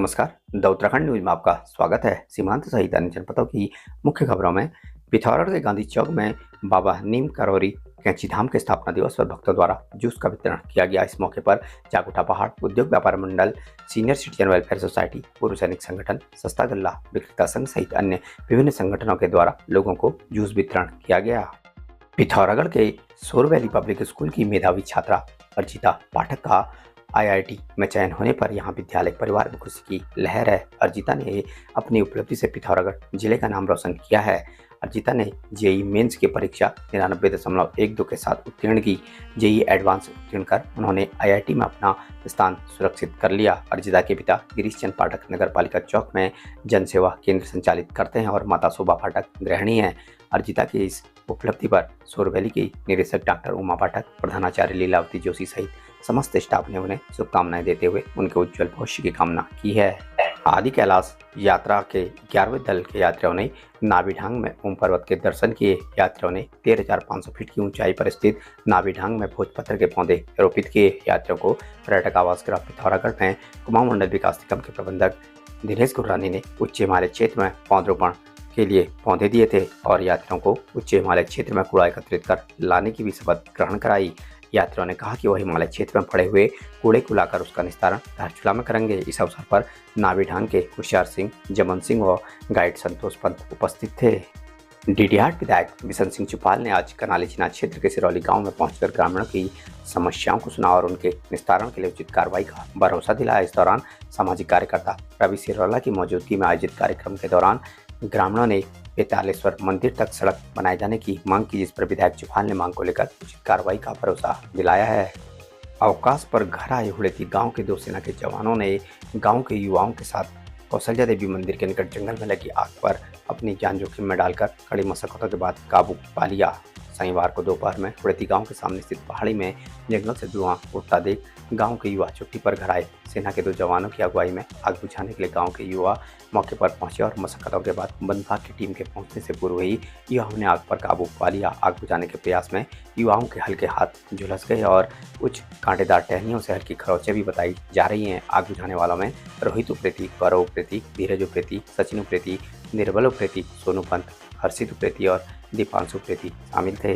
नमस्कार, the Uttarakhand news में आपका स्वागत है। सीमांत सहित अन्य जनपदों की मुख्य खबरों में पिथौरागढ़ के गांधी चौक में बाबा नीम करौरी कैंची धाम के स्थापना दिवस पर भक्तों द्वारा जूस का वितरण किया गया। इस मौके पर जागुठा पहाड़ उद्योग व्यापार मंडल, सीनियर सिटीजन वेलफेयर सोसाइटी, पूर्व सैनिक संगठन, सस्ता गल्ला विक्रेता संघ सहित अन्य विभिन्न संगठनों के द्वारा लोगों को जूस वितरण किया गया। पिथौरागढ़ के सोर वैली पब्लिक स्कूल की मेधावी छात्रा अर्जिता पाठक का IIT में चयन होने पर यहां विद्यालय परिवार में खुशी की लहर है। अर्जिता ने अपनी उपलब्धि से पिथौरागढ़ जिले का नाम रोशन किया है। अर्जिता ने जेई मेंस की परीक्षा 99.12 के साथ उत्तीर्ण की। जेई एडवांस उत्तीर्ण कर उन्होंने IIT में अपना स्थान सुरक्षित कर लिया। अर्जिता के पिता गिरीश चंद पाठक नगर पालिका चौक में जनसेवा केंद्र संचालित करते हैं और माता शोभा पाठक गृहिणी हैं। अर्जिता की इस उपलब्धि पर सोर वैली की निदेशक डॉक्टर उमा पाठक, प्रधानाचार्य लीलावती जोशी सहित समस्त स्टाफ ने उन्हें शुभकामनाएं देते हुए उनके उज्जवल भविष्य की कामना की है। आदि कैलाश यात्रा के 11वें दल के यात्रियों ने नाभिढांग में ओम पर्वत के दर्शन किए। यात्रियों ने 13,500 फीट की ऊंचाई पर स्थित नाभिढांग में भोजपत्र के पौधे रोपित किए। यात्रियों को पर्यटक आवास गृह पिथौरागढ़ में कुमाऊं मंडल विकास निगम के प्रबंधक दिनेश गुर्रानी ने उच्च हिमालय क्षेत्र में पौधरोपण के लिए पौधे दिए थे और यात्रियों को उच्च हिमालय क्षेत्र में कूड़ा एकत्रित कर लाने की भी शपथ ग्रहण कराई। यात्रियों ने कहा कि वह हिमालय क्षेत्र में पड़े हुए कूड़े को लाकर उसका निस्तारण धारचूला में करेंगे। इस अवसर पर नाभिढांग के होशियार सिंह, जमन सिंह व गाइड संतोष पंत उपस्थित थे। डीडीहाट विधायक बिशन सिंह चुपाल ने आज कनाली चिना क्षेत्र के सिरौली गांव में पहुंचकर ग्रामीणों की समस्याओं को सुना और उनके निस्तारण के लिए उचित कार्रवाई का भरोसा दिलाया। इस दौरान सामाजिक कार्यकर्ता रवि सिरोला की मौजूदगी में आयोजित कार्यक्रम के दौरान ग्रामीणों ने पेतालेश्वर मंदिर तक सड़क बनाए जाने की मांग की, जिस पर विधायक चौहान ने मांग को लेकर उचित कार्रवाई का भरोसा दिलाया है। अवकाश पर घर आए हुड़ेती गांव के 2 सेना के जवानों ने गांव के युवाओं के साथ कौशल्या देवी मंदिर के निकट जंगल में लगी आग पर अपनी जान जोखिम में डालकर कड़ी मशक्कतों के बाद काबू पा लिया। शनिवार को दोपहर में हुड़ेती गांव के सामने स्थित पहाड़ी में जंगल से धुआं उठता देख गांव के युवा छुट्टी पर घर आए। सेना के 2 जवानों की अगुवाई में आग बुझाने के लिए गांव के युवा मौके पर पहुंचे और मशक्कतों के बाद वन विभाग की टीम के पहुंचने से पूर्व ही युवाओं ने आग पर काबू पा लिया। आग बुझाने के प्रयास में युवाओं के हल्के हाथ झुलस गए और कुछ कांटेदार टहनियों से हल्की खरोंचें भी बताई जा रही हैं। आग बुझाने वालों में रोहित उप्रेती, गौरव उप्रेती, धीरज उप्रेती, सचिन उप्रेती, निर्बल उप्रेती, सोनू पंत, हर्षित उप्रेती और दीपांशु उप्रेती शामिल थे।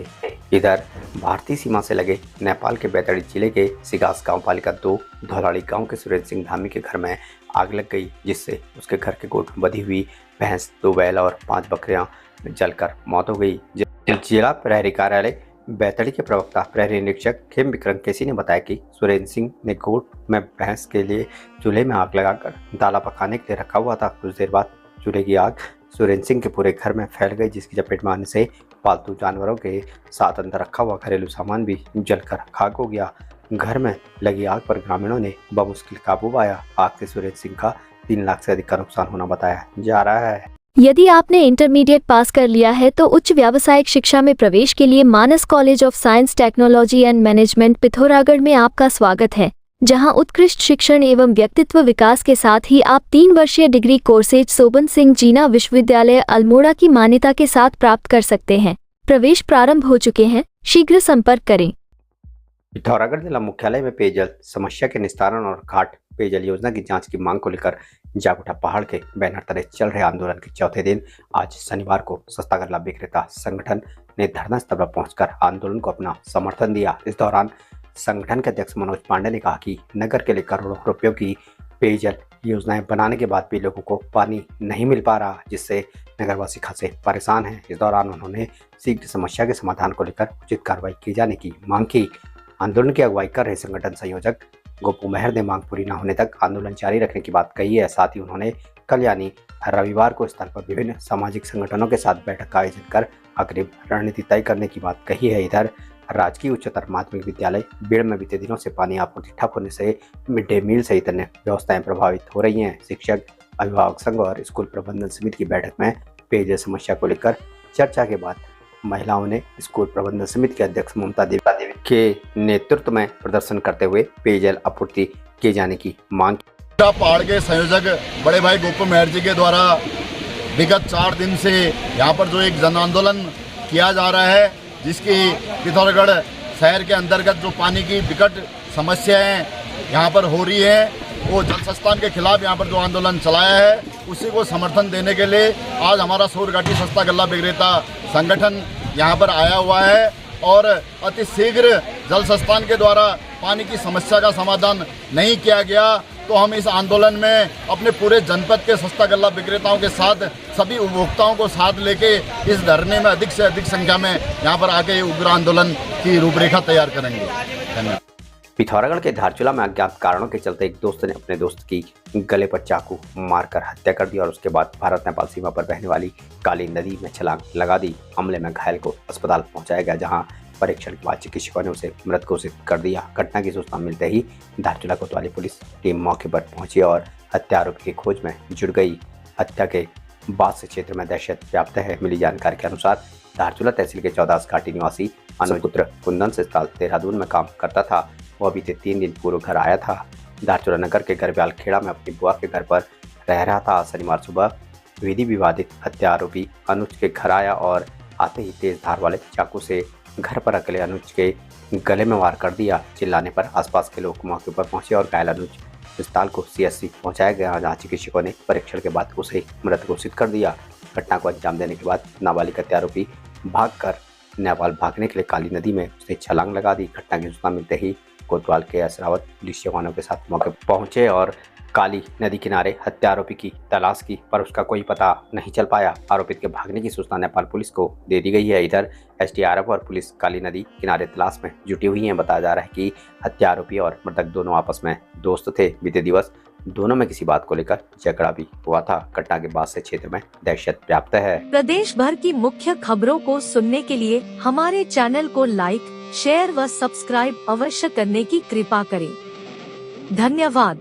इधर भारतीय सीमा से लगे नेपाल के बैतडी जिले के सिगास गांव पालिका 2 धौलाड़ी गांव के सुरेंद्र सिंह धामी के घर में आग लग गई, जिससे उसके घर के गोठ में बधी हुई भैंस, 2 बैल और 5 बकरियां जलकर मौत हो गई। जिला प्रहरी कार्यालय बैतडी के प्रवक्ता प्रहरी निरीक्षक खेम विक्रम केसी ने बताया कि सुरेंद्र सिंह ने गोठ में भैंस के लिए चूल्हे में आग लगाकर दाला पकाने के लिए रखा हुआ था। कुछ देर बाद चूल्हे की आग सुरेंद्र सिंह के पूरे घर में फैल गई, जिसकी चपेट में आने से पालतू जानवरों के साथ अंदर रखा हुआ घरेलू सामान भी जलकर खाक हो गया। घर में लगी आग पर ग्रामीणों ने बमुश्किल काबू पाया। आग से सुरेंद्र सिंह का 3 लाख से अधिक का नुकसान होना बताया जा रहा है। यदि आपने इंटरमीडिएट पास कर लिया है तो उच्च व्यावसायिक शिक्षा में प्रवेश के लिए Manas college of science, technology and management Pithoragarh में आपका स्वागत है, जहां उत्कृष्ट शिक्षण एवं व्यक्तित्व विकास के साथ ही आप 3 वर्षीय डिग्री कोर्सेज सोबन सिंह जीना विश्वविद्यालय अल्मोड़ा की मान्यता के साथ प्राप्त कर सकते हैं। प्रवेश प्रारंभ हो चुके हैं, शीघ्र संपर्क करें। पिथौरागढ़ जिला मुख्यालय में पेयजल समस्या के निस्तारण और घाट पेयजल योजना की जांच की मांग को लेकर जागुठा पहाड़ के बैनर तले चल रहे आंदोलन के चौथे दिन आज शनिवार को सस्ता गल्ला विक्रेता संगठन ने धरना स्थल पर पहुंचकर आंदोलन को अपना समर्थन दिया। इस दौरान संगठन के अध्यक्ष मनोज पांडे ने कहा कि नगर के लिए करोड़ों रुपयों की पेयजल योजनाएं बनाने के बाद भी लोगों को पानी नहीं मिल पा रहा, जिससे नगरवासी खासे परेशान हैं। इस दौरान उन्होंने शीघ्र समस्या के समाधान को लेकर उचित कार्रवाई की जाने की मांग की। आंदोलन की अगुवाई कर रहे संगठन संयोजक गोपू मेहर ने मांग पूरी न होने तक आंदोलन जारी रखने की बात कही है। साथ ही उन्होंने कल यानी रविवार को स्थल पर विभिन्न सामाजिक संगठनों के साथ बैठक का आयोजन कर अग्रिम रणनीति तय करने की बात कही है। इधर राजकीय उच्चतर माध्यमिक विद्यालय बेड़ में बीते दिनों से पानी आपूर्ति ठप होने से मिड डे मील सहित अन्य व्यवस्थाएं प्रभावित हो रही हैं। शिक्षक, अभिभावक संघ और स्कूल प्रबंधन समिति की बैठक में पेयजल समस्या को लेकर चर्चा के बाद महिलाओं ने स्कूल प्रबंधन समिति के अध्यक्ष ममता देवी के नेतृत्व में प्रदर्शन करते हुए पेयजल आपूर्ति किए जाने की मांग की। पहाड़ के संयोजक बड़े भाई गोपू मेहर जी के द्वारा विगत 4 दिन से यहाँ पर जो एक जन आंदोलन किया जा रहा है, जिसकी पिथौरागढ़ शहर के अंतर्गत जो पानी की विकट समस्याएं यहाँ पर हो रही है, वो जल संस्थान के खिलाफ यहाँ पर जो आंदोलन चलाया है, उसी को समर्थन देने के लिए आज हमारा सूरघाटी सस्ता गल्ला विक्रेता संगठन यहाँ पर आया हुआ है और अति शीघ्र जल संस्थान के द्वारा पानी की समस्या का समाधान नहीं किया गया तो हम इस आंदोलन में अपने पूरे जनपद के सस्ता गल्ला विक्रेताओं के साथ सभी उपभोक्ताओं को साथ लेके इस धरने में अधिक से अधिक संख्या में यहाँ पर आके उग्र आंदोलन की रूपरेखा तैयार करेंगे। धन्यवाद। पिथौरागढ़ के धारचूला में अज्ञात कारणों के चलते एक दोस्त ने अपने दोस्त की गले पर चाकू मारकर हत्या कर दी और उसके बाद भारत नेपाल सीमा पर बहने वाली काली नदी में छलांग लगा दी। हमले में घायल को अस्पताल पहुंचाया गया, जहां परीक्षण के बाद चिकित्सकों ने उसे मृत घोषित कर दिया। घटना की सूचना मिलते ही धारचूला कोतवाली पुलिस टीम मौके पर पहुंची और हत्या आरोपी की खोज में जुट गई। हत्या के बाद से क्षेत्र में दहशत व्याप्त है। मिली जानकारी के अनुसार धारचूला तहसील के 14 घाटी निवासी अनुज पुत्र कुंदन से साल देहरादून में काम करता था। वो अभी से 3 दिन पूर्व घर आया था। धारचूला नगर के गरब्याल खेड़ा में अपनी बुआ के घर पर रह रहा था। शनिवार सुबह विधि विवादित हत्या आरोपी अनुज के घर आया और आते ही तेज धार वाले चाकू से घर पर अकेले अनुज के गले में वार कर दिया। चिल्लाने पर आसपास के लोग मौके पर पहुंचे और घायल अनुज अस्पताल को CSC पहुंचाया गया, जहां चिकित्सकों ने परीक्षण के बाद उसे मृत घोषित कर दिया। घटना को अंजाम देने के बाद नाबालिग हत्या आरोपी भागकर नेपाल भागने के लिए काली नदी में उसे छलांग लगा दी। घटना की सूचना मिलते ही कोतवाल के असरावत पुलिस जवानों के साथ मौके पर पहुंचे और काली नदी किनारे हत्या आरोपी की तलाश की, पर उसका कोई पता नहीं चल पाया। आरोपित के भागने की सूचना नेपाल पुलिस को दे दी गई है। इधर SDRF और पुलिस काली नदी किनारे तलाश में जुटी हुई है। बताया जा रहा है कि हत्या आरोपी और मृतक दोनों आपस में दोस्त थे। बीते दिवस दोनों में किसी बात को लेकर झगड़ा भी हुआ था। घटना के बाद से क्षेत्र में दहशत व्याप्त है। प्रदेश भर की मुख्य खबरों को सुनने के लिए हमारे चैनल को लाइक, शेयर व सब्सक्राइब अवश्य करने की कृपा करें। धन्यवाद।